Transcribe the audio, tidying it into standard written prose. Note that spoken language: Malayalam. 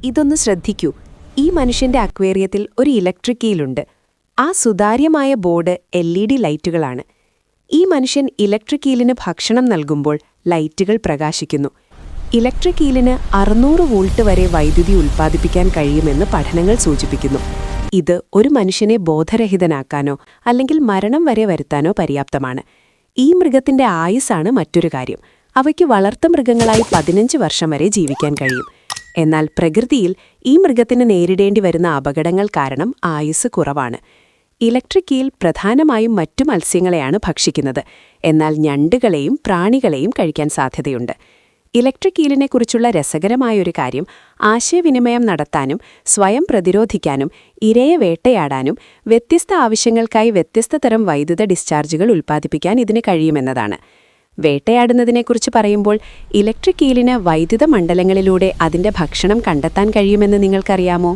ഇതൊന്ന് ശ്രദ്ധിക്കൂ. ഈ മനുഷ്യന്റെ അക്വേറിയത്തിൽ ഒരു ഇലക്ട്രിക് ഈലുണ്ട്. ആ സുതാര്യമായ ബോർഡ് LED ലൈറ്റുകളാണ്. ഈ മനുഷ്യൻ ഇലക്ട്രിക് ഈലിന് ഭക്ഷണം നൽകുമ്പോൾ ലൈറ്റുകൾ പ്രകാശിക്കുന്നു. ഇലക്ട്രിക് ഈലിന് 600 വോൾട്ട് വരെ വൈദ്യുതി ഉൽപ്പാദിപ്പിക്കാൻ കഴിയുമെന്ന് പഠനങ്ങൾ സൂചിപ്പിക്കുന്നു. ഇത് ഒരു മനുഷ്യനെ ബോധരഹിതനാക്കാനോ അല്ലെങ്കിൽ മരണം വരെ വരുത്താനോ പര്യാപ്തമാണ്. ഈ മൃഗത്തിന്റെ ആയുസ്സാണ് മറ്റൊരു കാര്യം. അവയ്ക്ക് വളർത്തുമൃഗങ്ങളായി 15 വർഷം വരെ ജീവിക്കാൻ കഴിയും. എന്നാൽ പ്രകൃതിയിൽ ഈ മൃഗത്തിന് നേരിടേണ്ടി വരുന്ന അപകടങ്ങൾ കാരണം ആയുസ് കുറവാണ്. ഇലക്ട്രിക് ഈൽ പ്രധാനമായും മറ്റു മത്സ്യങ്ങളെയാണ് ഭക്ഷിക്കുന്നത്. എന്നാൽ ഞണ്ടുകളെയും പ്രാണികളെയും കഴിക്കാൻ സാധ്യതയുണ്ട്. ഇലക്ട്രിക് ഈലിനെക്കുറിച്ചുള്ള രസകരമായൊരു കാര്യം, ആശയവിനിമയം നടത്താനും സ്വയം പ്രതിരോധിക്കാനും ഇരയെ വേട്ടയാടാനും വ്യത്യസ്ത ആവശ്യങ്ങൾക്കായി വ്യത്യസ്ത തരം വൈദ്യുത ഡിസ്ചാർജുകൾ ഉൽപ്പാദിപ്പിക്കാൻ ഇതിന് കഴിയുമെന്നതാണ്. വേട്ടയാടുന്നതിനെക്കുറിച്ച് പറയുമ്പോൾ ഇലക്ട്രിക് ഈലിന് വൈദ്യുത മണ്ഡലങ്ങളിലൂടെ അതിന്റെ ഭക്ഷണം കണ്ടെത്താൻ കഴിയുമെന്ന് നിങ്ങൾക്കറിയാമോ?